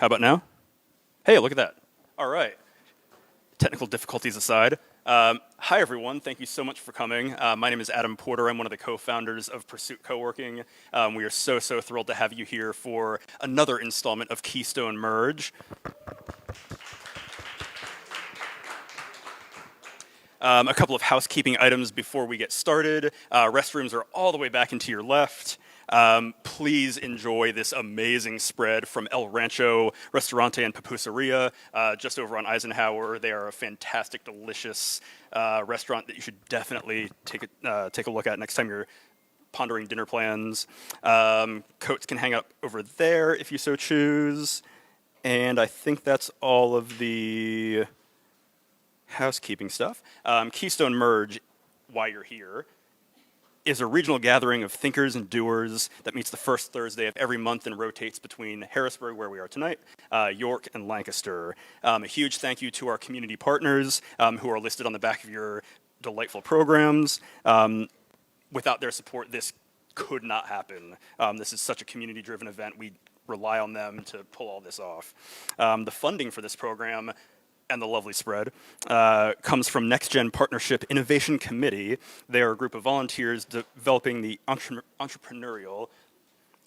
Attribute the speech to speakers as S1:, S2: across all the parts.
S1: How about now? Hey, look at that. All right. Technical difficulties aside. Hi, everyone. Thank you so much for coming. My name is Adam Porter. I'm one of the co-founders of Pursuit Coworking. We are so thrilled to have you here for another installment of Keystone Merge. A couple of housekeeping items before we get started. Restrooms are all the way back and to your left. Please enjoy this amazing spread from El Rancho Restaurante and Pupuseria, just over on Eisenhower. They are a fantastic, delicious restaurant that you should definitely take a look at next time you're pondering dinner plans. Coats can hang up over there if you so choose. And I think that's all of the housekeeping stuff. Keystone Merge, why you're here, is a regional gathering of thinkers and doers that meets the first Thursday of every month and rotates between Harrisburg, where we are tonight, York, and Lancaster. A huge thank you to our community partners who are listed on the back of your delightful programs. Without their support, this could not happen. This is such a community-driven event. We rely on them to pull all this off. The funding for this program and the lovely spread comes from Next Gen Partnership Innovation Committee. They are a group of volunteers developing the entrepreneurial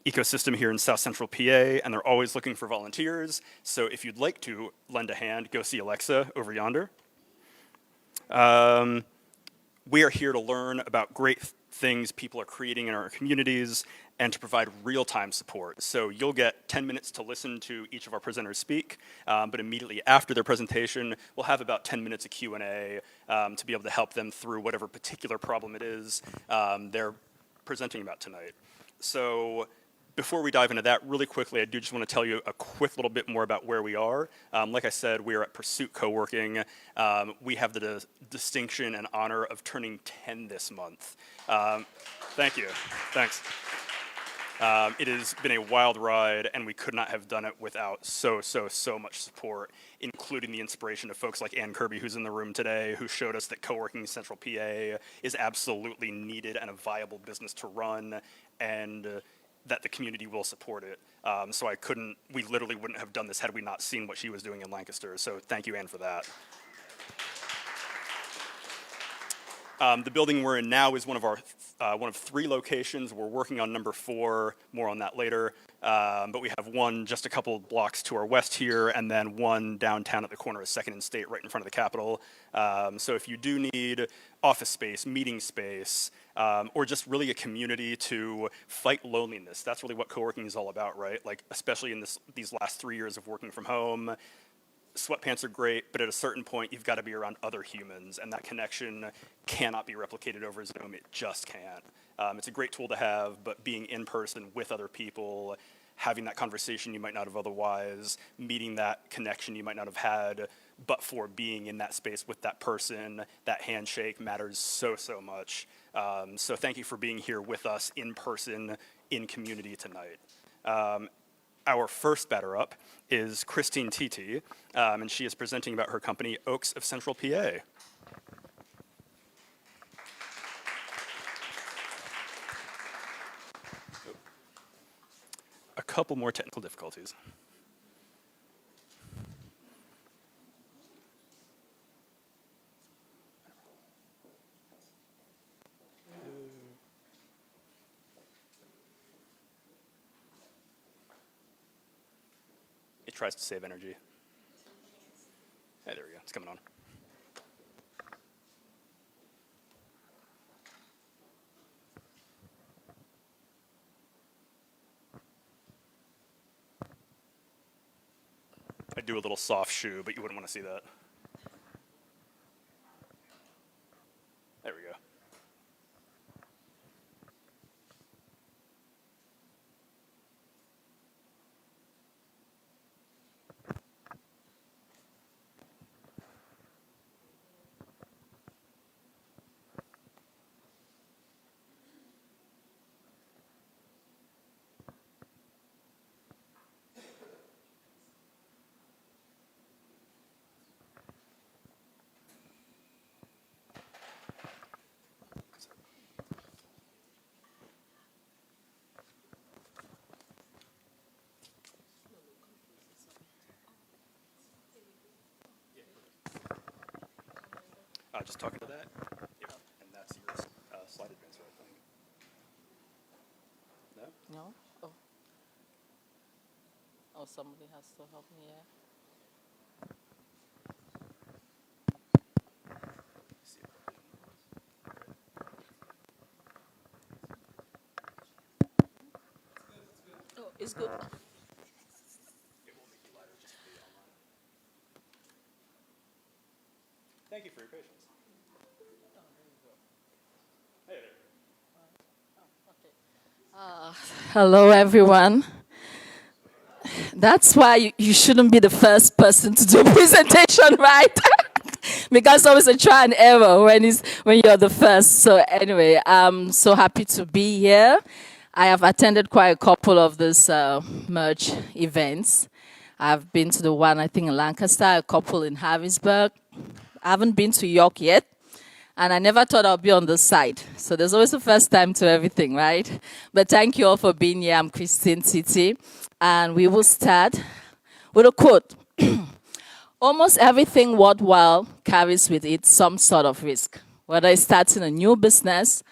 S1: ecosystem here in South Central PA, and they're always looking for volunteers. So if you'd like to lend a hand, go see Alexa over yonder. We are here to learn about great things people are creating in our communities and to provide real-time support. So you'll get 10 minutes to listen to each of our presenters speak, but immediately after their presentation, we'll have about 10 minutes of Q&A to be able to help them through whatever particular problem it is they're presenting about tonight. So before we dive into that, really quickly, I do just want to tell you a quick little bit more about where we are. Like I said, we are at Pursuit Coworking. We have the distinction and honor of turning 10 this month. Thank you. Thanks. It has been a wild ride, and we could not have done it without so much support, including the inspiration of folks like Ann Kirby, who's in the room today, who showed us that co-working in Central PA is absolutely needed and a viable business to run, and that the community will support it. So we literally wouldn't have done this had we not seen what she was doing in Lancaster. So thank you, Ann, for that. The building we're in now is one of 3 locations. We're working on number 4, more on that later. But we have one just a couple blocks to our west here, and then one downtown at the corner of 2nd and State, right in front of the Capitol. So if you do need office space, meeting space, or just really a community to fight loneliness, that's really what co-working is all about, right? Like, especially in these last 3 years of working from home, sweatpants are great, but at a certain point, you've got to be around other humans, and that connection cannot be replicated over Zoom. It just can't. It's a great tool to have, but being in person with other people, having that conversation you might not have otherwise, meeting that connection you might not have had, but for being in that space with that person, that handshake matters so much. So thank you for being here with us in person, in community tonight. Our first batter up is Christine Titi, and she is presenting about her company, Oaks of Central PA. A couple more technical difficulties. It tries to save energy. Hey, there we go. It's coming on. I'd do a little soft shoe, but you wouldn't want to see that. There we go. Just talking to that. Yep. And that's your slide advancer, I think. No?
S2: No? Oh. Oh, somebody has to help me here. Oh, it's good.
S1: Thank you for your patience. Hey there.
S2: Hello, everyone. That's why you shouldn't be the first person to do a presentation, right? Because always a try and error when you're the first. So anyway, I'm so happy to be here. I have attended quite a couple of these merge events. I've been to the one, I think, in Lancaster, a couple in Harrisburg. I haven't been to York yet. And I never thought I'd be on this side. So there's always a first time to everything, right? But thank you all for being here. I'm Keystone City. And we will start with a quote. Almost everything worthwhile carries with it some sort of risk, whether it's starting a new business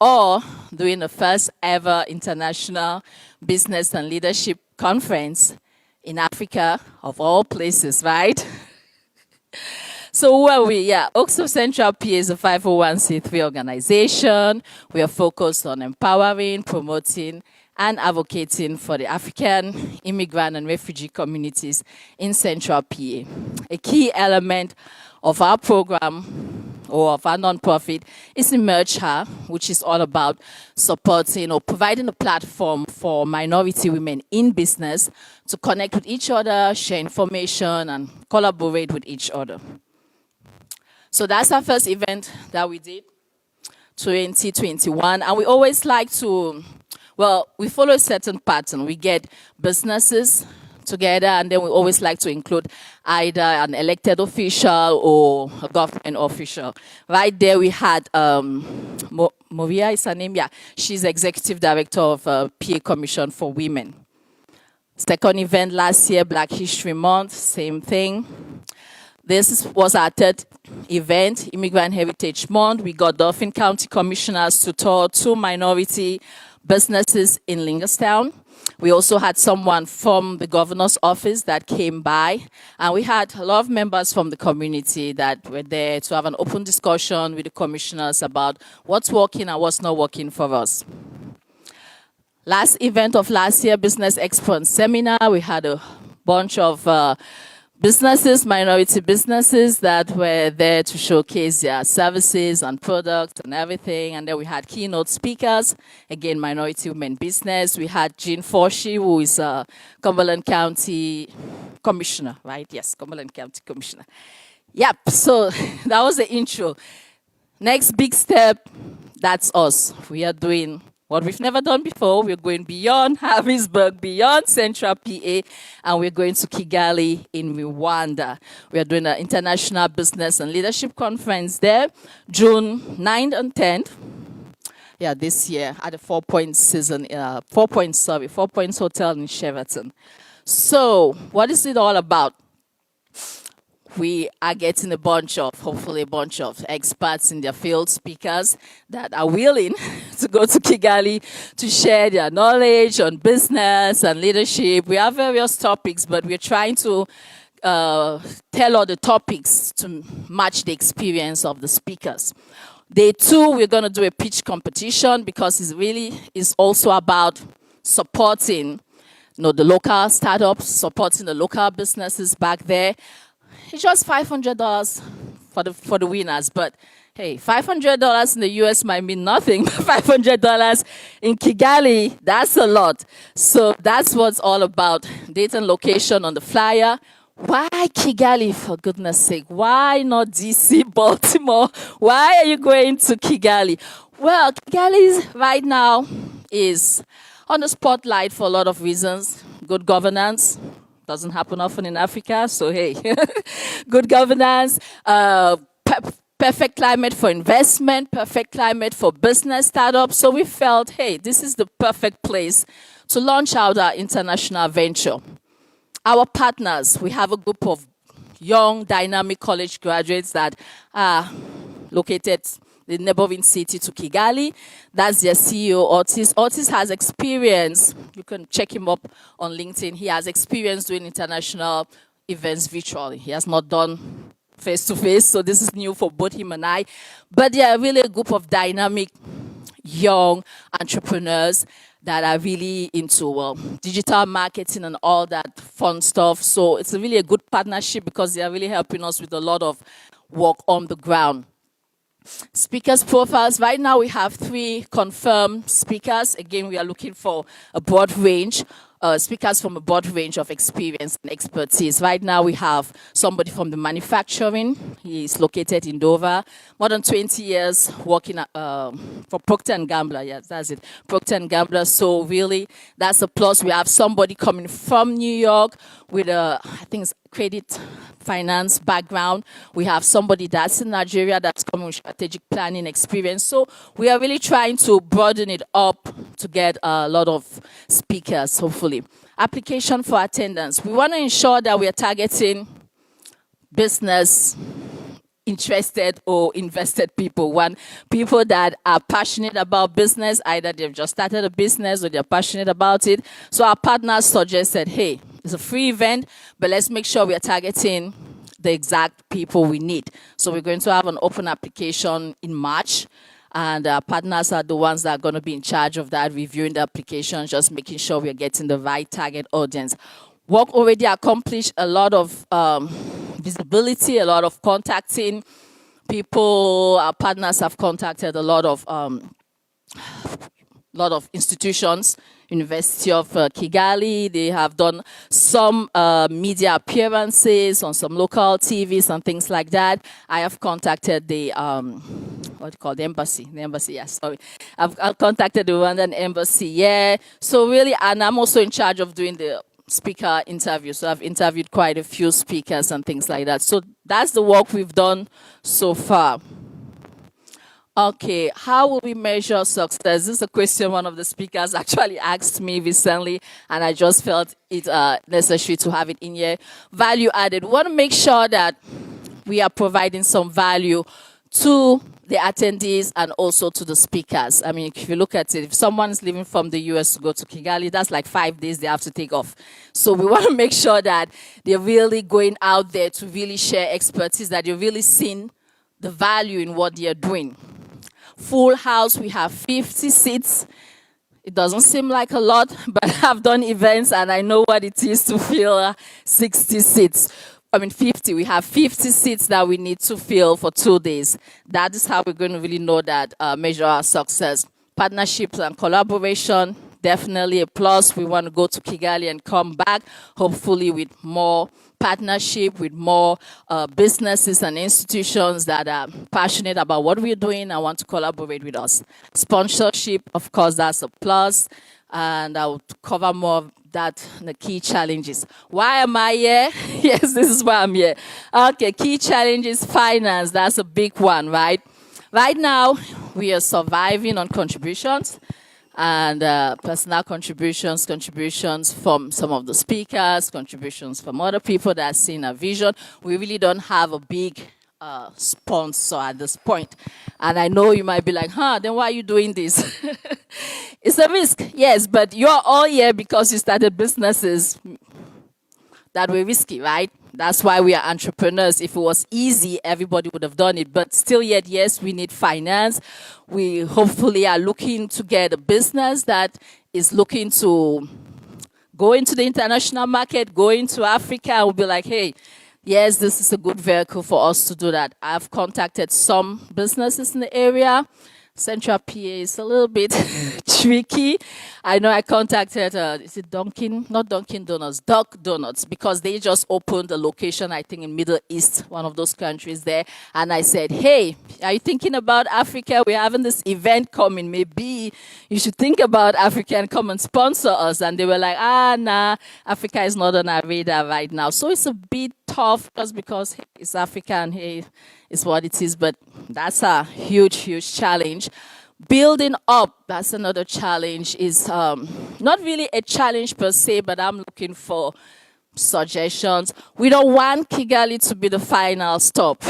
S2: or doing the first ever international business and leadership conference in Africa, of all places, right? So who are we? Yeah, Oxford Central PA is a 501c3 organization. We are focused on empowering, promoting, and advocating for the African immigrant and refugee communities in Central PA. A key element of our program or of our nonprofit is Merge, which is all about supporting or providing a platform for minority women in business to connect with each other, share information, and collaborate with each other. So that's our first event that we did, 2021. And we always like to, well, we follow a certain pattern. We get businesses together, and then we always like to include either an elected official or a government official. Right there we had Maria is her name, yeah. She's executive director of PA Commission for Women. Second event last year, Black History Month, same thing. This was our third event, Immigrant Heritage Month. We got Dauphin County Commissioners to tour 2 minority businesses in Lingerstown. We also had someone from the governor's office that came by. And we had a lot of members from the community that were there to have an open discussion with the commissioners about what's working and what's not working for us. Last event of last year, Business Expo and Seminar, we had a bunch of businesses, minority businesses that were there to showcase their services and products and everything. And then we had keynote speakers, again, minority women business. We had Jean Forshee, who is a Cumberland County Commissioner, right? Yes, Cumberland County Commissioner. Yep, so that was the intro. Next big step, that's us. We are doing what we've never done before. We're going beyond Harrisburg, beyond Central PA, and we're going to Kigali in Rwanda. We are doing an international business and leadership conference there, June 9th and 10th. Yeah, this year at the 4 Points Hotel in Sheraton. So, what is it all about? We are getting hopefully a bunch of experts in their field, speakers that are willing to go to Kigali to share their knowledge on business and leadership. We have various topics, but we're trying to tell all the topics to match the experience of the speakers. Day 2, we're going to do a pitch competition because it's also about supporting the local startups, supporting the local businesses back there. It's just $500 for the winners, but hey, $500 in the US might mean nothing, but $500 in Kigali, that's a lot. So that's what's all about. Date and location on the flyer. Why Kigali, for goodness sake? Why not DC, Baltimore? Why are you going to Kigali? Well, Kigali right now is on the spotlight for a lot of reasons. Good governance. Doesn't happen often in Africa, so hey, good governance, perfect climate for investment, perfect climate for business startups. So we felt, hey, this is the perfect place to launch out our international venture. Our partners, we have a group of young, dynamic college graduates that are located in the neighboring city to Kigali. That's their CEO, Otis. Otis has experience. You can check him up on LinkedIn. He has experience doing international events virtually. He has not done face-to-face, so this is new for both him and I. But they are really a group of dynamic young entrepreneurs that are really into digital marketing and all that fun stuff. So it's really a good partnership because they are really helping us with a lot of work on the ground. Speakers profiles. Right now we have 3 confirmed speakers. Again, we are looking for a broad range. Speakers from a broad range of experience and expertise. Right now we have somebody from the manufacturing. He is located in Dover. More than 20 years working for Procter & Gamble. Yes, that's it. Procter & Gamble. So really, that's a plus. We have somebody coming from New York with I think it's credit finance background. We have somebody that's in Nigeria that's coming with strategic planning experience. So we are really trying to broaden it up to get a lot of speakers, hopefully. Application for attendance. We want to ensure that we are targeting business interested or invested people. People that are passionate about business, either they've just started a business or they're passionate about it. So our partners suggested, hey, it's a free event, but let's make sure we are targeting the exact people we need. So we're going to have an open application in March, and our partners are the ones that are going to be in charge of that, reviewing the application, just making sure we're getting the right target audience. Work already accomplished a lot of visibility, a lot of contacting people. Our partners have contacted a lot of institutions. University of Kigali, they have done some media appearances on some local TVs and things like that. I have contacted the the embassy. The embassy, yes, sorry. I've contacted the Rwandan embassy, yeah. So really, and I'm also in charge of doing the speaker interview. So I've interviewed quite a few speakers and things like that. So that's the work we've done so far. Okay, how will we measure success? This is a question one of the speakers actually asked me recently, and I just felt it necessary to have it in here. Value added. We want to make sure that we are providing some value to the attendees and also to the speakers. I mean, if you look at it, if someone's leaving from the US to go to Kigali, that's like 5 days they have to take off. So we want to make sure that they're really going out there to really share expertise, that you're really seeing the value in what they're doing. Full house, we have 50 seats. It doesn't seem like a lot, but I've done events and I know what it is to fill 60 seats. 50. We have 50 seats that we need to fill for 2 days. That is how we're going to really know that, measure our success. Partnerships and collaboration, definitely a plus. We want to go to Kigali and come back, hopefully with more partnership, with more businesses and institutions that are passionate about what we're doing and want to collaborate with us. Sponsorship, of course, that's a plus. And I'll cover more of that in the key challenges. Why am I here? Yes, this is why I'm here. Okay, key challenges, finance. That's a big one, right? Right now, we are surviving on contributions and personal contributions from some of the speakers, contributions from other people that are seeing a vision. We really don't have a big sponsor at this point. And I know you might be like, then why are you doing this? It's a risk, yes, but you're all here because you started businesses that were risky, right? That's why we are entrepreneurs. If it was easy, everybody would have done it. But still yet, yes, we need finance. We hopefully are looking to get a business that is looking to go into the international market, go into Africa, and we'll be like, hey, yes, this is a good vehicle for us to do that. I've contacted some businesses in the area. Central PA is a little bit tricky. I know I contacted, is it Dunkin'? Not Dunkin' Donuts, Duck Donuts, because they just opened a location, I think, in Middle East, one of those countries there. And I said, hey, are you thinking about Africa? We're having this event coming. Maybe you should think about Africa and come and sponsor us. And they were like, nah, Africa is not on our radar right now. So it's a bit tough just because hey, it's Africa and hey, it's what it is. But that's a huge, huge challenge. Building up, that's another challenge, is not really a challenge per se, but I'm looking for suggestions. We don't want Kigali to be the final stop.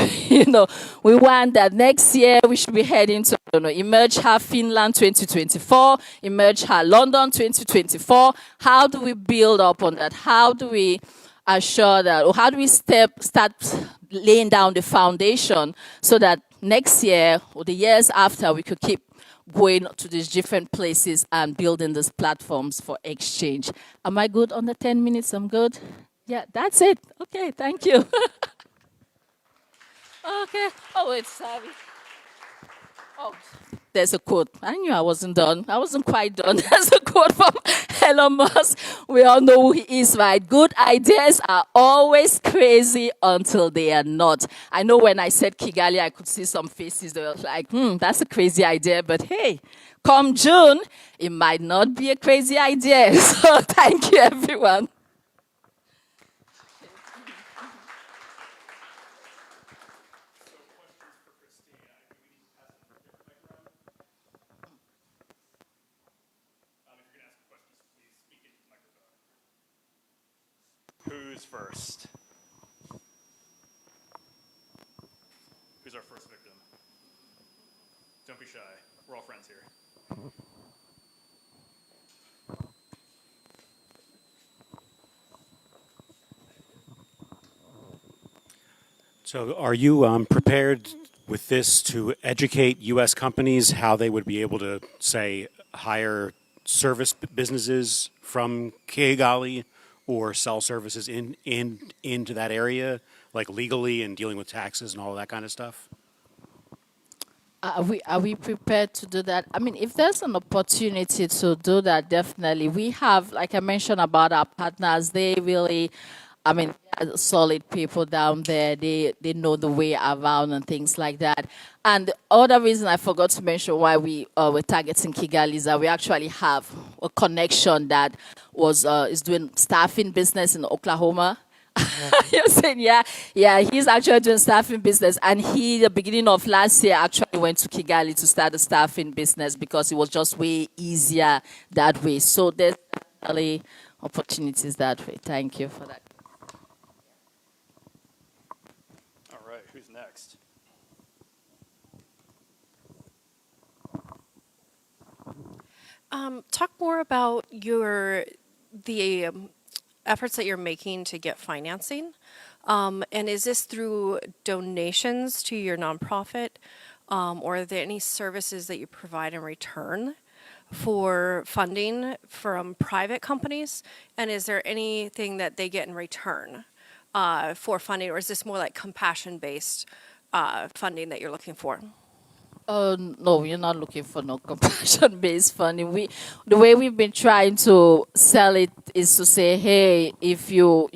S2: We want that next year we should be heading to, Emerge Her Finland 2024, Emerge Her London 2024. How do we build up on that? How do we assure that, or how do we start laying down the foundation so that next year or the years after we could keep going to these different places and building these platforms for exchange. Am I good on the 10 minutes? I'm good? Yeah, that's it. Okay, thank you. Okay. Oh, wait, sorry. Oh, there's a quote. I knew I wasn't done. I wasn't quite done. There's a quote from Elon Musk. We all know who he is, right? Good ideas are always crazy until they are not. I know when I said Kigali, I could see some faces that were like, that's a crazy idea. But hey, come June, it might not be a crazy idea. So thank you, everyone.
S1: Who's first? Who's our first victim? Don't be shy. We're all friends here.
S3: So are you prepared with this to educate U.S. companies how they would be able to, say, hire service businesses from Kigali or sell services into that area, like legally and dealing with taxes and all that kind of stuff?
S2: Are we prepared to do that? I mean, if there's an opportunity to do that, definitely. We have, like I mentioned about our partners, they really, they are solid people down there. They know the way around and things like that. And the other reason I forgot to mention why we were targeting Kigali is that we actually have a connection that is doing staffing business in Oklahoma. You're saying, yeah, he's actually doing staffing business. And the beginning of last year, actually went to Kigali to start a staffing business because it was just way easier that way. So there's definitely opportunities that way. Thank you for that.
S1: All right, who's next?
S4: Talk more about the efforts that you're making to get financing. And is this through donations to your nonprofit? Or are there any services that you provide in return for funding from private companies? And is there anything that they get in return for funding? Or is this more like compassion-based funding that you're looking for?
S2: No, we're not looking for no compassion-based funding. The way we've been trying to sell it is to say, hey, if you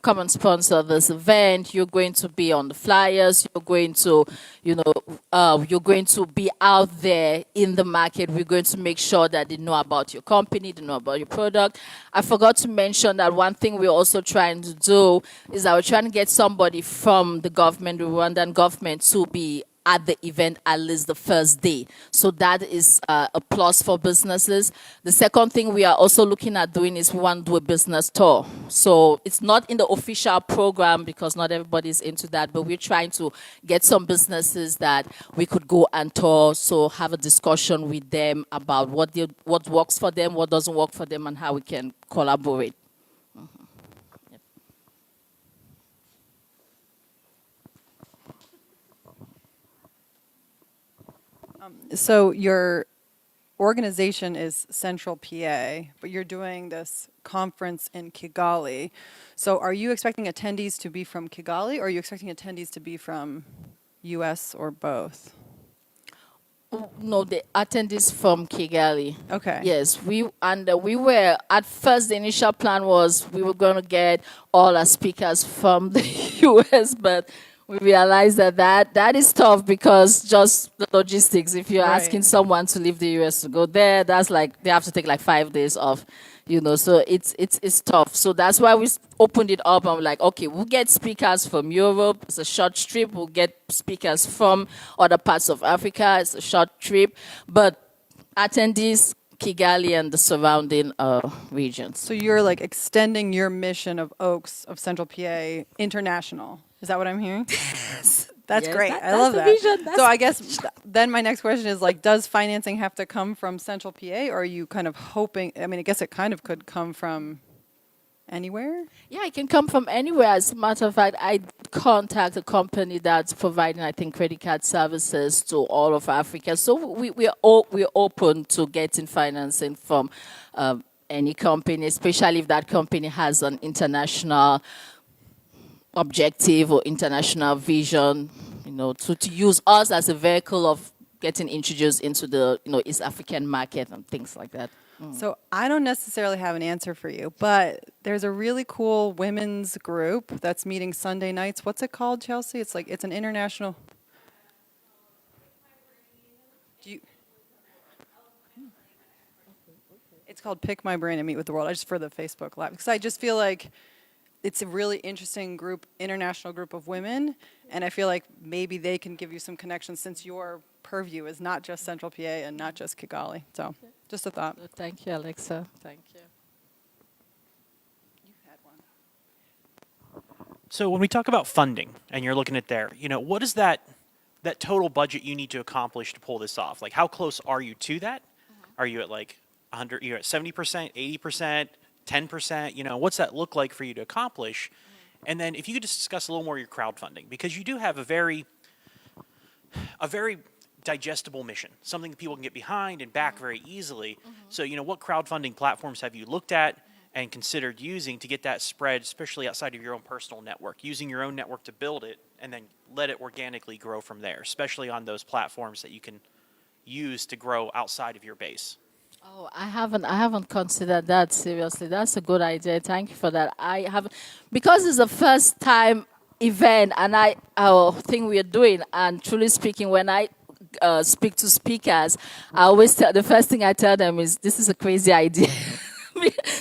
S2: come and sponsor this event, you're going to be on the flyers. You're going to, you're going to be out there in the market. We're going to make sure that they know about your company, they know about your product. I forgot to mention that one thing we're also trying to do is that we're trying to get somebody from the government, the Rwandan government, to be at the event at least the first day. So that is a plus for businesses. The second thing we are also looking at doing is we want to do a business tour. So it's not in the official program because not everybody is into that, but we're trying to get some businesses that we could go and tour, so have a discussion with them about what works for them, what doesn't work for them, and how we can collaborate.
S5: So your organization is Central PA, but you're doing this conference in Kigali. So are you expecting attendees to be from Kigali, or are you expecting attendees to be from US or both?
S2: No, the attendees from Kigali.
S5: Okay.
S2: Yes, we were at first. The initial plan was we were going to get all our speakers from the US, but we realized that is tough because just the logistics. If you're asking someone to leave the US to go there, that's like they have to take like 5 days off, So it's tough. So that's why we opened it up and we're like, okay, we'll get speakers from Europe. It's a short trip. We'll get speakers from other parts of Africa. It's a short trip, but attendees Kigali and the surrounding regions.
S5: So you're like extending your mission of Oaks of Central PA international. Is that what I'm hearing? That's
S2: Yes,
S5: great. I
S2: that's
S5: love
S2: the
S5: that.
S2: vision. That's
S5: So I
S2: the
S5: guess then my next question is like, does financing have to come from Central PA, or are you kind of hoping? I mean, I guess it kind of could come from anywhere.
S2: Yeah, it can come from anywhere. As a matter of fact, I contact a company that's providing, I think, credit card services to all of Africa. So we're open to getting financing from any company, especially if that company has an international objective or international vision, to use us as a vehicle of getting introduced into the, East African market and things like that.
S5: So I don't necessarily have an answer for you, but there's a really cool women's group that's meeting Sunday nights. What's it called, Chelsea? It's an international. Do you? It's called Pick My Brain and Meet with the World. I just for the Facebook Live because I just feel like it's a really interesting group, international group of women, and I feel like maybe they can give you some connections since your purview is not just Central PA and not just Kigali. So, just a thought.
S2: Thank you, Alexa. Thank you.
S5: You had one.
S6: So when we talk about funding, and you're looking at there, what is that total budget you need to accomplish to pull this off? Like, how close are you to that? Are you at like 100? You're at 70%, 80%, 10%? What's that look like for you to accomplish? And then if you could just discuss a little more your crowdfunding, because you do have a very digestible mission, something that people can get behind and back very easily. So, what crowdfunding platforms have you looked at and considered using to get that spread, especially outside of your own personal network, using your own network to build it and then let it organically grow from there, especially on those platforms that you can use to grow outside of your base?
S2: Oh, I haven't considered that seriously. That's a good idea. Thank you for that. I haven't, because it's the first time event and our thing we are doing, and truly speaking, when I speak to speakers, I always the first thing I tell them is, this is a crazy idea.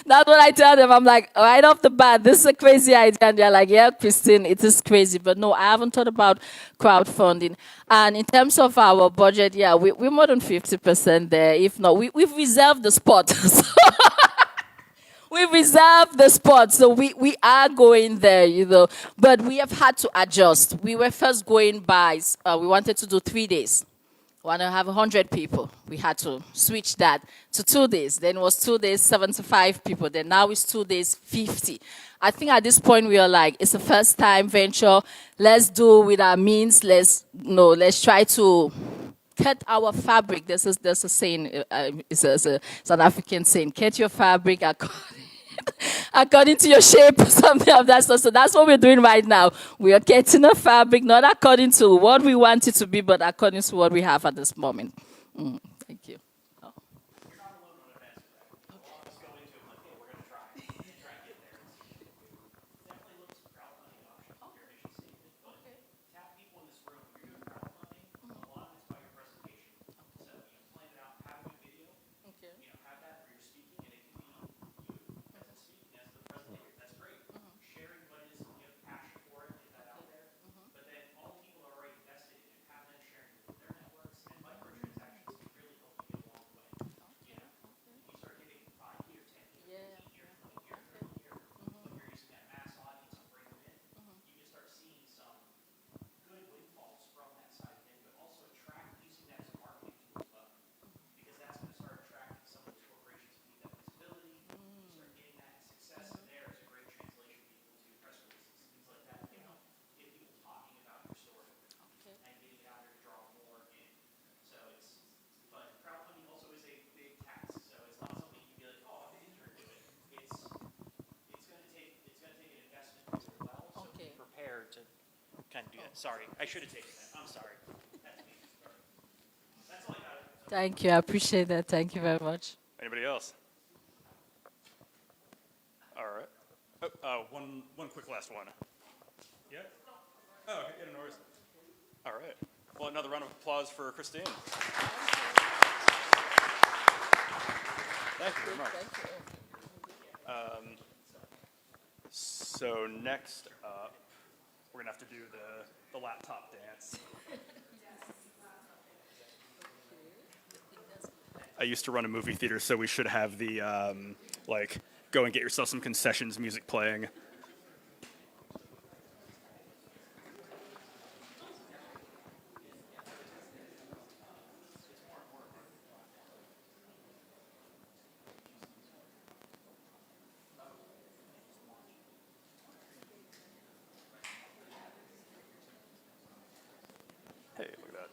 S2: That's what I tell them. I'm like, right off the bat, this is a crazy idea. And they're like, yeah, Christine, it is crazy. But no, I haven't thought about crowdfunding. And in terms of our budget, yeah, we're more than 50% there. If not, we've reserved the spot. We've reserved the spot. So we are going there, But we have had to adjust. We were first going by, we wanted to do 3 days. Want to have 100 people. We had to switch that to 2 days. Then it was 2 days, 75 people. Then now it's 2 days, 50. I think at this point we are like, it's a first time venture. Let's do with our means. Let's try to cut our fabric. There's a saying, it's an African saying, cut your fabric according to your shape, something of that sort. So that's what we're doing right now. We are getting a fabric, not according to what we want it to be, but according to what we have at this moment. Thank you. Oh.
S6: You're not alone on events with that. We'll all just go into it like, hey, we're going to try and get there. Definitely look some crowdfunding options if your mission statement. But tap people in this room. If you're doing crowdfunding, a lot of it's about your presentation. So, plan it out, have a good video.
S2: Okay.
S6: Have that where you're speaking, and it can be you as the speaking, as the presentator. That's great. Sharing what it is, you have passion for it, get that out there. But then all the people that are already invested in it, have them sharing with their networks, and microtransactions can really help you get a long way. You start getting 5 here, 10 here, 15 here, 20 here, 30 here. When you're using that mass audience and bring them in, you can start seeing some good windfalls from that side of it, but also using that as a marketing tool as well. Because that's going to start attracting some of those corporations who need that visibility. You start getting that success, and there is a great translation vehicle to press releases, things like that. Get people talking about your story and getting it out there to draw more in. So but crowdfunding also is a big task. So it's not something you can be like, oh, I'm an intern do it. It's going to take an investment to do it well. So be prepared to kind of do that. Sorry, I should have taken that. I'm sorry. That's me. Sorry. That's all I got.
S2: Thank you. I appreciate that. Thank you very much.
S1: Anybody else? All right. One quick last one. Yeah? Oh, okay. Yeah, no worries. All right. Well, another round of applause for Christine. Thank you very much. So next up, we're going to have to do the laptop dance. I used to run a movie theater, so we should have the like go and get yourself some concessions music playing. Hey, look at that.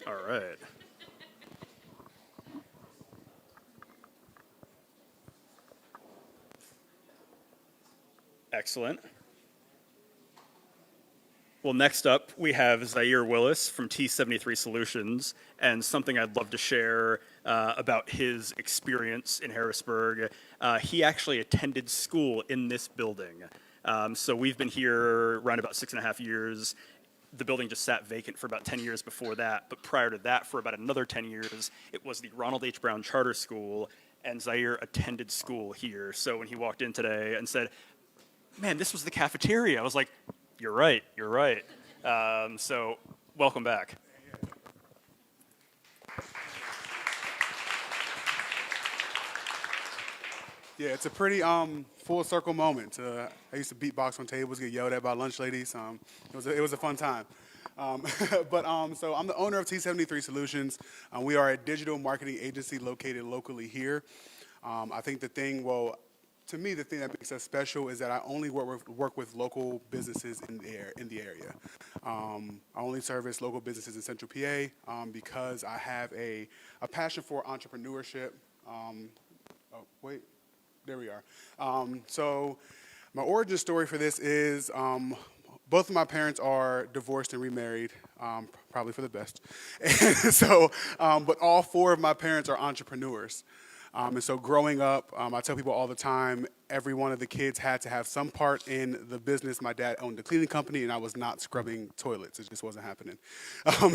S1: All right. Excellent. Well, next up, we have Zaire Willis from T73 Solutions, and something I'd love to share about his experience in Harrisburg. He actually attended school in this building. So we've been here around about 6.5 years. The building just sat vacant for about 10 years before that, but prior to that, for about another 10 years, it was the Ronald H. Brown Charter School, and Zaire attended school here. So when he walked in today and said, "Man, this was the cafeteria," I was like, you're right, you're right. So welcome back.
S7: Yeah, it's a pretty full circle moment. I used to beatbox on tables, get yelled at by lunch ladies. It was a fun time. So I'm the owner of T73 Solutions. We are a digital marketing agency located locally here. I think to me, the thing that makes us special is that I only work with local businesses in the area. I only service local businesses in Central PA because I have a passion for entrepreneurship. There we are. So my origin story for this is both of my parents are divorced and remarried, probably for the best. But all four of my parents are entrepreneurs. And so growing up, I tell people all the time, every one of the kids had to have some part in the business. My dad owned a cleaning company, and I was not scrubbing toilets. It just wasn't happening.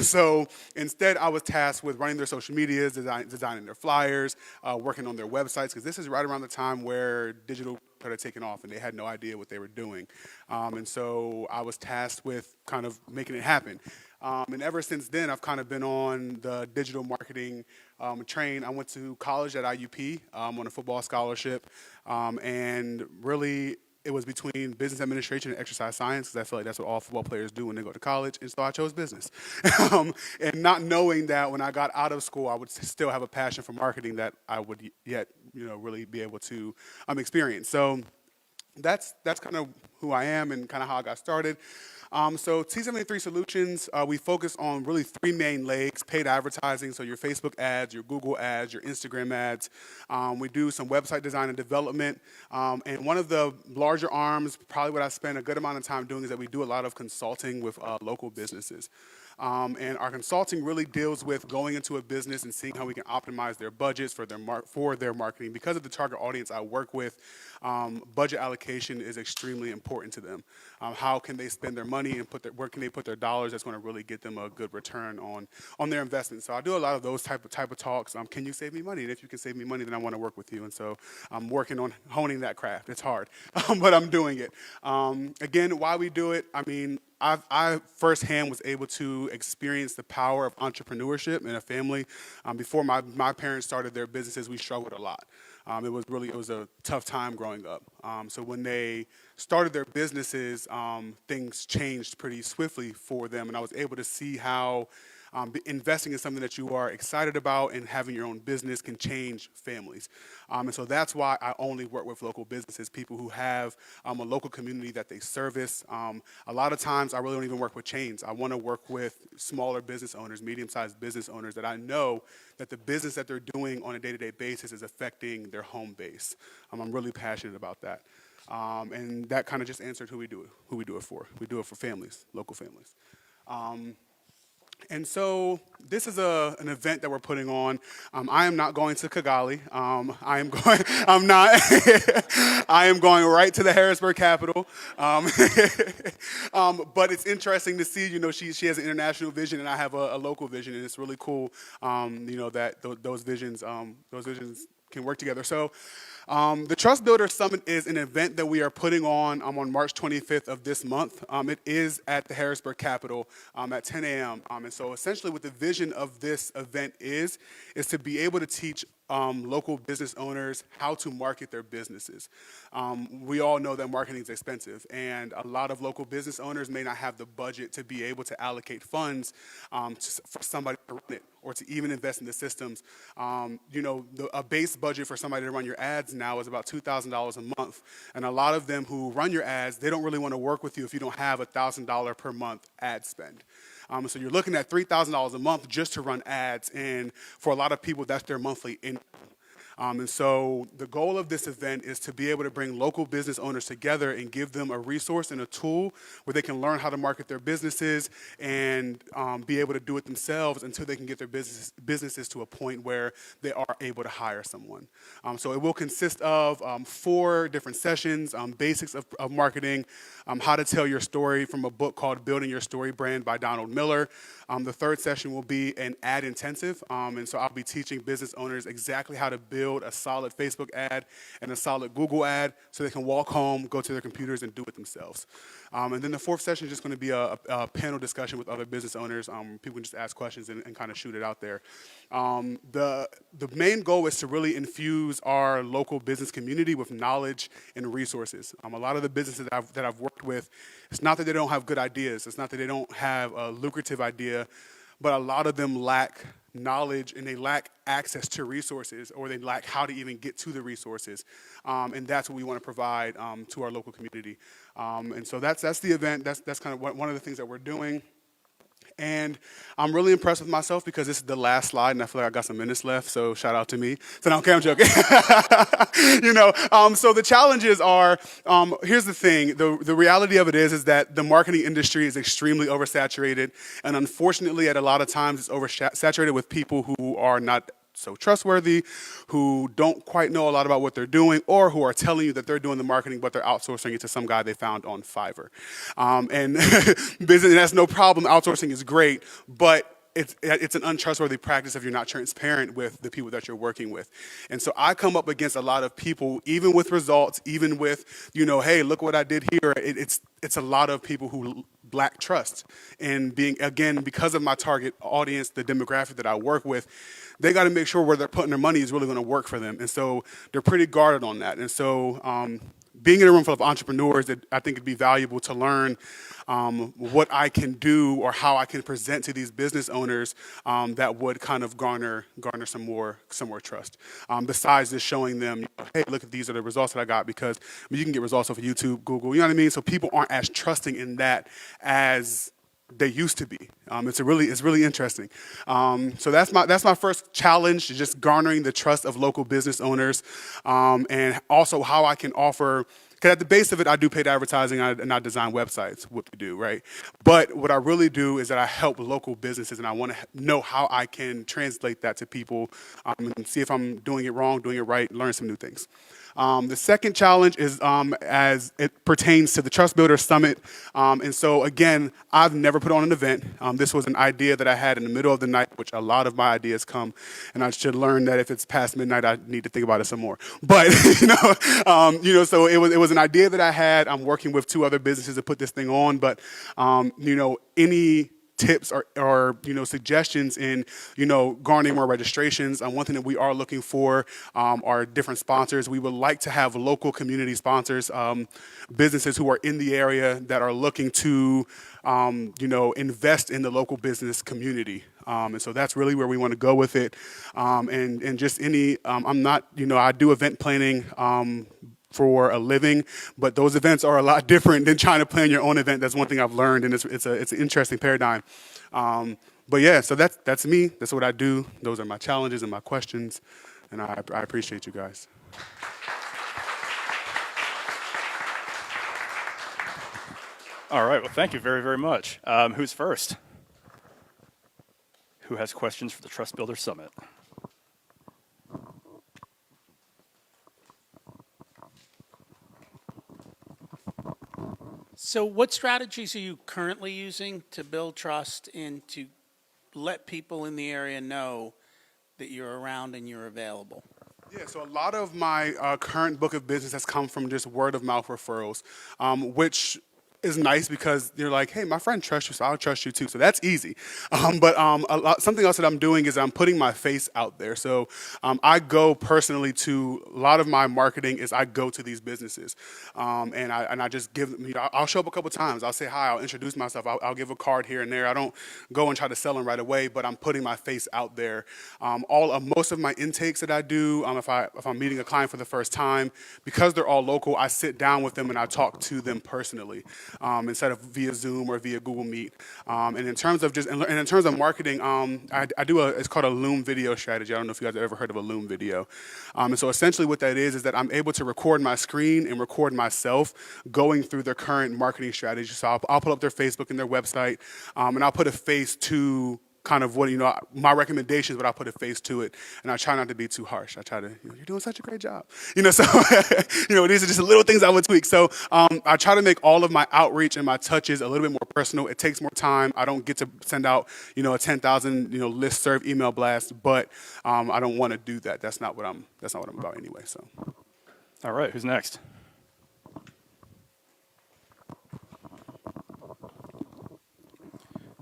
S7: So instead, I was tasked with running their social medias, designing their flyers, working on their websites, because this is right around the time where digital started taking off, and they had no idea what they were doing. And so I was tasked with kind of making it happen. And ever since then, I've kind of been on the digital marketing train. I went to college at IUP on a football scholarship, and really it was between business administration and exercise science, because I feel like that's what all football players do when they go to college, and so I chose business. And not knowing that when I got out of school, I would still have a passion for marketing that I would yet, really be able to experience. So that's kind of who I am and kind of how I got started. So T73 Solutions, we focus on really three main legs: paid advertising, so your Facebook ads, your Google ads, your Instagram ads. We do some website design and development. And one of the larger arms, probably what I spend a good amount of time doing, is that we do a lot of consulting with local businesses. And our consulting really deals with going into a business and seeing how we can optimize their budgets for their marketing. Because of the target audience I work with, budget allocation is extremely important to them. How can they spend their money and where can they put their dollars that's going to really get them a good return on their investment? So I do a lot of those type of talks. Can you save me money? And if you can save me money, then I want to work with you. And so I'm working on honing that craft. It's hard, but I'm doing it. Again, why we do it, I firsthand was able to experience the power of entrepreneurship in a family. Before my parents started their businesses, we struggled a lot. It was a tough time growing up. So when they started their businesses, things changed pretty swiftly for them, and I was able to see how investing in something that you are excited about and having your own business can change families. And so that's why I only work with local businesses, people who have a local community that they service. A lot of times I really don't even work with chains. I want to work with smaller business owners, medium-sized business owners that I know that the business that they're doing on a day-to-day basis is affecting their home base. I'm really passionate about that. And that kind of just answered who we do it for. We do it for families, local families. And so this is an event that we're putting on. I am not going to Kigali. I am going right to the Harrisburg Capitol. But it's interesting to see, she has an international vision and I have a local vision, and it's really cool, that those visions can work together. So The Trust Builder Summit is an event that we are putting on March 25th of this month. It is at the Harrisburg Capitol at 10 a.m. And so essentially what the vision of this event is to be able to teach local business owners how to market their businesses. We all know that marketing is expensive, and a lot of local business owners may not have the budget to be able to allocate funds for somebody to run it or to even invest in the systems. A base budget for somebody to run your ads now is about $2,000 a month, and a lot of them who run your ads, they don't really want to work with you if you don't have $1,000 per month ad spend. So you're looking at $3,000 a month just to run ads, and for a lot of people, that's their monthly income. And so the goal of this event is to be able to bring local business owners together and give them a resource and a tool where they can learn how to market their businesses and be able to do it themselves until they can get their businesses to a point where they are able to hire someone. So it will consist of 4 different sessions, basics of marketing, how to tell your story from a book called Building Your Story Brand by Donald Miller. The 3rd session will be an ad intensive, and so I'll be teaching business owners exactly how to build a solid Facebook ad and a solid Google ad so they can walk home, go to their computers, and do it themselves. And then the 4th session is just going to be a panel discussion with other business owners. People can just ask questions and kind of shoot it out there. The main goal is to really infuse our local business community with knowledge and resources. A lot of the businesses that I've worked with, it's not that they don't have good ideas. It's not that they don't have a lucrative idea, but a lot of them lack knowledge and they lack access to resources, or they lack how to even get to the resources. And that's what we want to provide to our local community. And so that's the event. That's kind of one of the things that we're doing. And I'm really impressed with myself because this is the last slide, and I feel like I got some minutes left, so shout out to me. So, okay, I'm joking. So the challenges are, here's the thing. The reality of it is that the marketing industry is extremely oversaturated, and unfortunately, at a lot of times, it's oversaturated with people who are not so trustworthy, who don't quite know a lot about what they're doing, or who are telling you that they're doing the marketing, but they're outsourcing it to some guy they found on Fiverr. And business, that's no problem. Outsourcing is great, but it's an untrustworthy practice if you're not transparent with the people that you're working with. And so I come up against a lot of people, even with results, even with, hey, look what I did here. It's a lot of people who lack trust. And because of my target audience, the demographic that I work with, they got to make sure where they're putting their money is really going to work for them. And so they're pretty guarded on that. And so being in a room full of entrepreneurs, I think it'd be valuable to learn what I can do or how I can present to these business owners that would kind of garner some more trust. Besides just showing them, hey, look, these are the results that I got, because you can get results off of YouTube, Google, you know what I mean? So people aren't as trusting in that as they used to be. It's really interesting. So that's my first challenge, just garnering the trust of local business owners, and also how I can offer. Because at the base of it, I do paid advertising and I design websites, what we do, right? But what I really do is that I help local businesses, and I want to know how I can translate that to people and see if I'm doing it wrong, doing it right, learn some new things. The second challenge is as it pertains to the Trust Builder Summit. And so, again, I've never put on an event. This was an idea that I had in the middle of the night, which a lot of my ideas come, and I should learn that if it's past midnight, I need to think about it some more. But, so it was an idea that I had. I'm working with 2 other businesses to put this thing on, but, any tips or suggestions in garnering more registrations. One thing that we are looking for are different sponsors. We would like to have local community sponsors, businesses who are in the area that are looking to invest in the local business community. And so that's really where we want to go with it. And just I'm not, I do event planning for a living, but those events are a lot different than trying to plan your own event. That's one thing I've learned, and it's an interesting paradigm. But yeah, so that's me. That's what I do. Those are my challenges and my questions, and I appreciate you guys.
S1: All right. Well, thank you very, very much. Who's first? Who has questions for the Trust Builder Summit?
S8: So what strategies are you currently using to build trust and to let people in the area know that you're around and you're available?
S7: Yeah, so a lot of my current book of business has come from just word of mouth referrals, which is nice because you're like, hey, my friend trusts you, so I'll trust you too. So that's easy. Something else that I'm doing is I'm putting my face out there. So I go personally to a lot of my marketing is I go to these businesses, and I just give them. I'll show up a couple times. I'll say hi. I'll introduce myself. I'll give a card here and there. I don't go and try to sell them right away, but I'm putting my face out there. Most of my intakes that I do, if I'm meeting a client for the first time, because they're all local, I sit down with them and I talk to them personally. Instead of via Zoom or via Google Meet. And in terms of marketing, I do it's called a Loom video strategy. I don't know if you guys have ever heard of a Loom video. And so essentially what that is that I'm able to record my screen and record myself going through their current marketing strategy. So I'll pull up their Facebook and their website, and I'll put a face to kind of what, my recommendations, but I'll put a face to it. And I try not to be too harsh. I try to, you're doing such a great job. So, these are just little things I would tweak. So I try to make all of my outreach and my touches a little bit more personal. It takes more time. I don't get to send out, a 10,000, listserv email blast, but I don't want to do that. That's not what I'm about anyway, so.
S1: All right, who's next?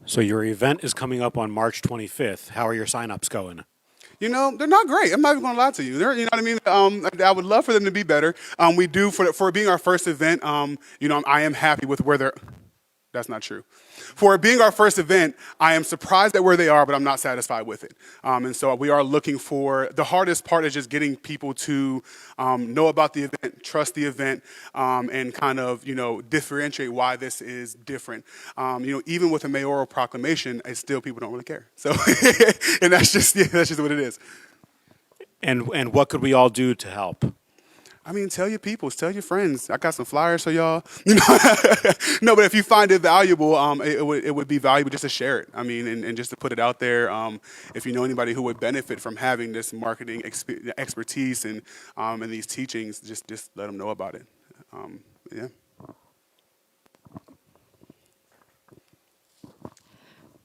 S3: So your event is coming up on March 25th. How are your signups going?
S7: They're not great. I'm not even going to lie to you. You know what I mean? I would love for them to be better. We do, for being our first event, I am happy with where they're. That's not true. For it being our first event, I am surprised at where they are, but I'm not satisfied with it. And so we are looking for, the hardest part is just getting people to know about the event, trust the event, and kind of, differentiate why this is different. Even with a mayoral proclamation, it's still people don't really care. So, and that's just what it is.
S3: And what could we all do to help?
S7: I mean, tell your peoples, tell your friends. I got some flyers for y'all. No, but if you find it valuable, it would be valuable just to share it. I mean, and just to put it out there. If you know anybody who would benefit from having this marketing expertise and these teachings, just let them know about it. Yeah.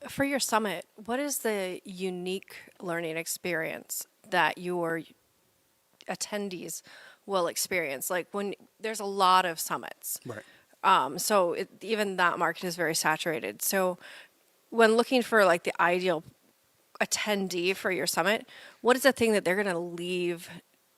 S4: For your summit, what is the unique learning experience that your attendees will experience? Like when there's a lot of summits.
S7: Right.
S4: So even that market is very saturated. So when looking for like the ideal attendee for your summit, what is the thing that they're going to leave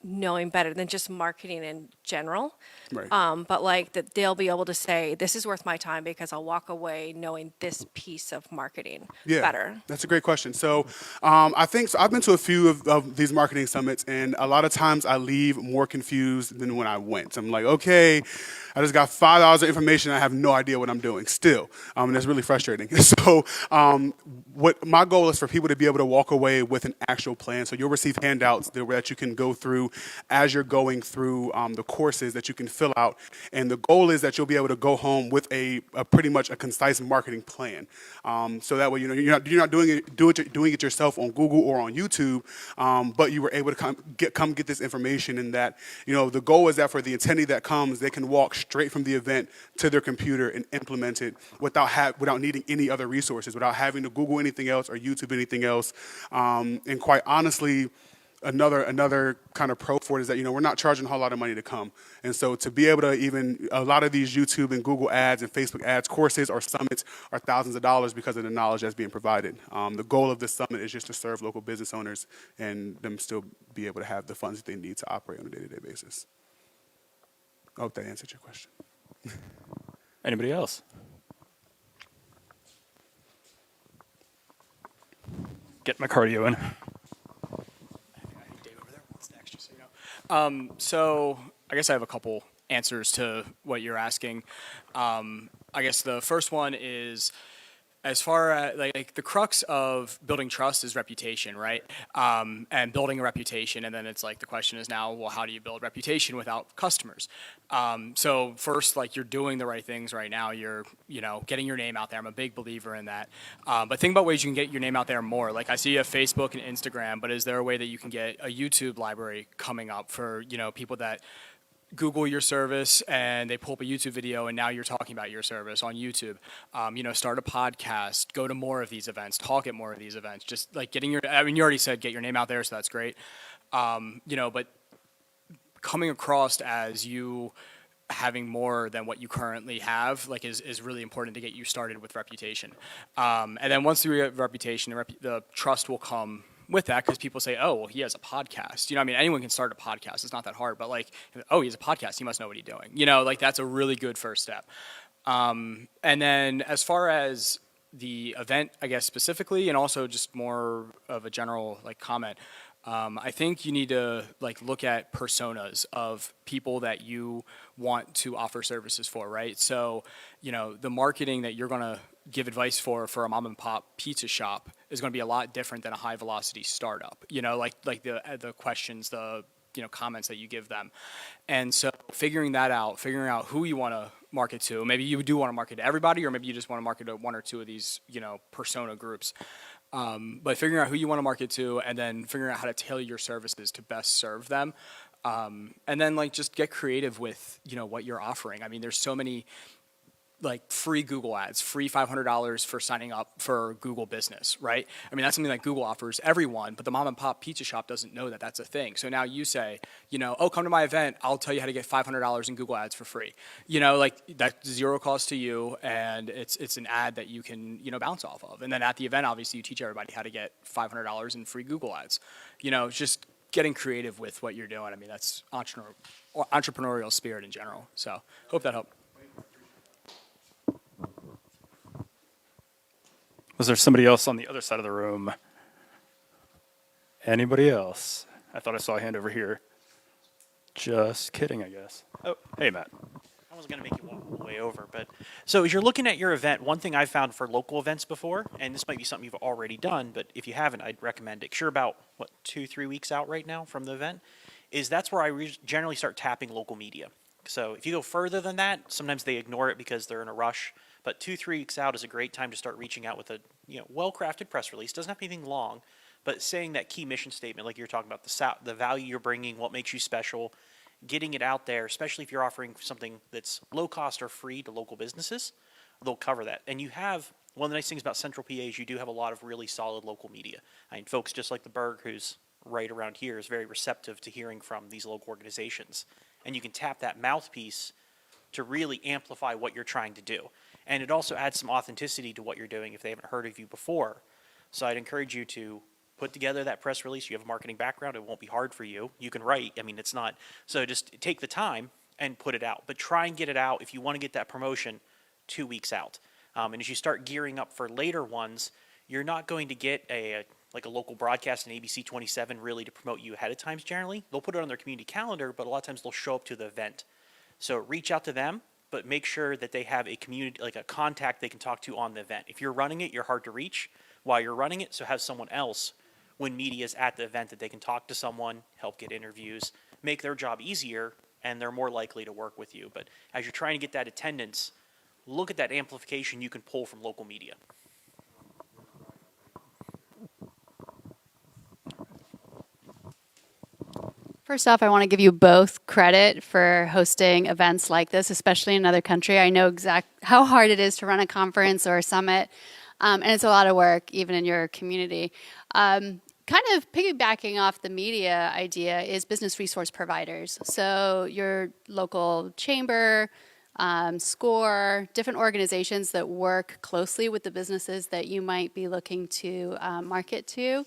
S4: knowing better than just marketing in general?
S7: Right.
S4: But like that they'll be able to say, this is worth my time because I'll walk away knowing this piece of marketing better.
S7: That's a great question. So I think so I've been to a few of these marketing summits, and a lot of times I leave more confused than when I went. I'm like, okay, I just got $5 of information. I have no idea what I'm doing still. And that's really frustrating. So what my goal is for people to be able to walk away with an actual plan. So you'll receive handouts that you can go through as you're going through the courses that you can fill out. And the goal is that you'll be able to go home with a pretty much a concise marketing plan. So that way, you're not doing it yourself on Google or on YouTube, but you were able to come get this information, and that, the goal is that for the attendee that comes, they can walk straight from the event to their computer and implement it without needing any other resources, without having to Google anything else or YouTube anything else. And quite honestly, another kind of pro for it is that, we're not charging a whole lot of money to come. And so to be able to a lot of these YouTube and Google ads and Facebook ads courses or summits are thousands of dollars because of the knowledge that's being provided. The goal of this summit is just to serve local business owners and them still be able to have the funds that they need to operate on a day-to-day basis. I hope that answered your question.
S1: Anybody else? Get my cardio in.
S9: So I guess I have a couple answers to what you're asking. I guess the first one is, as far as like the crux of building trust is reputation, right? And building a reputation, and then it's like the question is now, well, how do you build reputation without customers? So first, like, you're doing the right things right now. You're, getting your name out there. I'm a big believer in that. But think about ways you can get your name out there more. Like, I see you have Facebook and Instagram, but is there a way that you can get a YouTube library coming up for, people that Google your service and they pull up a YouTube video and now you're talking about your service on YouTube? Start a podcast, go to more of these events, talk at more of these events. Just like you already said, get your name out there, so that's great. But coming across as you having more than what you currently have, like, is really important to get you started with reputation. And then once you get reputation, the trust will come with that, because people say, oh, well, he has a podcast. Anyone can start a podcast. It's not that hard. But like, oh, he has a podcast. He must know what he's doing. Like, that's a really good first step. And then as far as the event, I guess, specifically, and also just more of a general like comment, I think you need to like look at personas of people that you want to offer services for, right? So, the marketing that you're going to give advice for a mom and pop pizza shop is going to be a lot different than a high velocity startup. Like the questions, the comments that you give them. And so figuring out who you want to market to. Maybe you do want to market to everybody, or maybe you just want to market to one or two of these, persona groups. But figuring out who you want to market to, and then figuring out how to tailor your services to best serve them. And then like just get creative with, what you're offering. There's so many like free Google ads, free $500 for signing up for Google Business, right? That's something that Google offers everyone, but the mom and pop pizza shop doesn't know that that's a thing. So now you say, oh, come to my event. I'll tell you how to get $500 in Google ads for free. Like that's zero cost to you, and it's an ad that you can, bounce off of. And then at the event, obviously, you teach everybody how to get $500 in free Google ads. Just getting creative with what you're doing. That's entrepreneurial spirit in general. So hope that helped.
S1: Was there somebody else on the other side of the room? Anybody else? I thought I saw a hand over here. Just kidding, I guess. Oh, hey, Matt.
S6: I wasn't going to make you walk all the way over, but so as you're looking at your event, one thing I've found for local events before, and this might be something you've already done, but if you haven't, I'd recommend it. 'Cause you're about, 2-3 weeks out right now from the event, is that's where I generally start tapping local media. So if you go further than that, sometimes they ignore it because they're in a rush. But 2-3 weeks out is a great time to start reaching out with a well-crafted press release. Doesn't have to be anything long, but saying that key mission statement, like you're talking about, the value you're bringing, what makes you special, getting it out there, especially if you're offering something that's low cost or free to local businesses, they'll cover that. And you have, one of the nice things about Central PA is you do have a lot of really solid local media. Folks just like the Berg, who's right around here, is very receptive to hearing from these local organizations. And you can tap that mouthpiece to really amplify what you're trying to do. And it also adds some authenticity to what you're doing if they haven't heard of you before. So I'd encourage you to put together that press release. You have a marketing background. It won't be hard for you. You can write. It's not. So just take the time and put it out. But try and get it out if you want to get that promotion 2 weeks out. And as you start gearing up for later ones, you're not going to get a local broadcast in ABC 27 really to promote you ahead of times generally. They'll put it on their community calendar, but a lot of times they'll show up to the event. So reach out to them, but make sure that they have a community, like a contact they can talk to on the event. If you're running it, you're hard to reach while you're running it, so have someone else when media is at the event that they can talk to someone, help get interviews, make their job easier, and they're more likely to work with you. But as you're trying to get that attendance, look at that amplification you can pull from local media.
S10: First off, I want to give you both credit for hosting events like this, especially in another country. I know how hard it is to run a conference or a summit, and it's a lot of work, even in your community. Kind of piggybacking off the media idea is business resource providers. So your local chamber, SCORE, different organizations that work closely with the businesses that you might be looking to market to.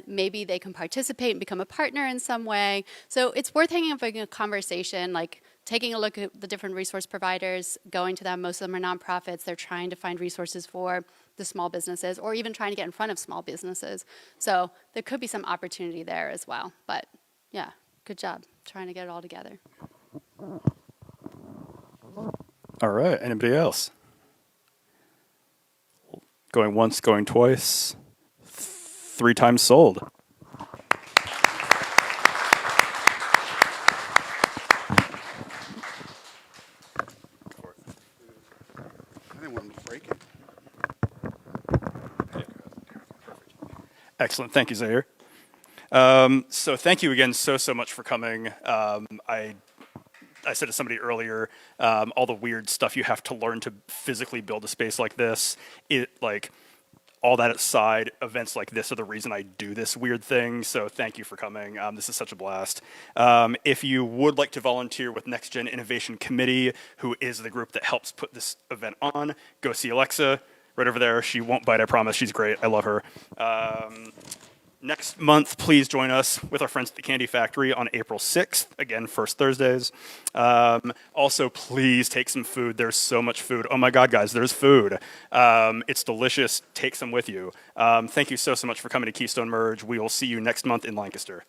S10: Maybe they can participate and become a partner in some way. So it's worth having a conversation, like taking a look at the different resource providers, going to them. Most of them are nonprofits. They're trying to find resources for the small businesses, or even trying to get in front of small businesses. So there could be some opportunity there as well. But yeah, good job trying to get it all together.
S1: All right. Anybody else? Going once, going twice. 3 times sold.
S7: I didn't want him to break it.
S1: Excellent. Thank you, Zaire. So thank you again so much for coming. I said to somebody earlier, all the weird stuff you have to learn to physically build a space like this, all that aside, events like this are the reason I do this weird thing, so thank you for coming. This is such a blast. If you would like to volunteer with Next Gen Innovation Committee, who is the group that helps put this event on, go see Alexa right over there. She won't bite, I promise. She's great. I love her. Next month, please join us with our friends at the Candy Factory on April 6th. Again, first Thursdays. Also, please take some food. There's so much food. Oh my God, guys, there's food. It's delicious. Take some with you. Thank you so much for coming to Keystone Merge. We will see you next month in Lancaster.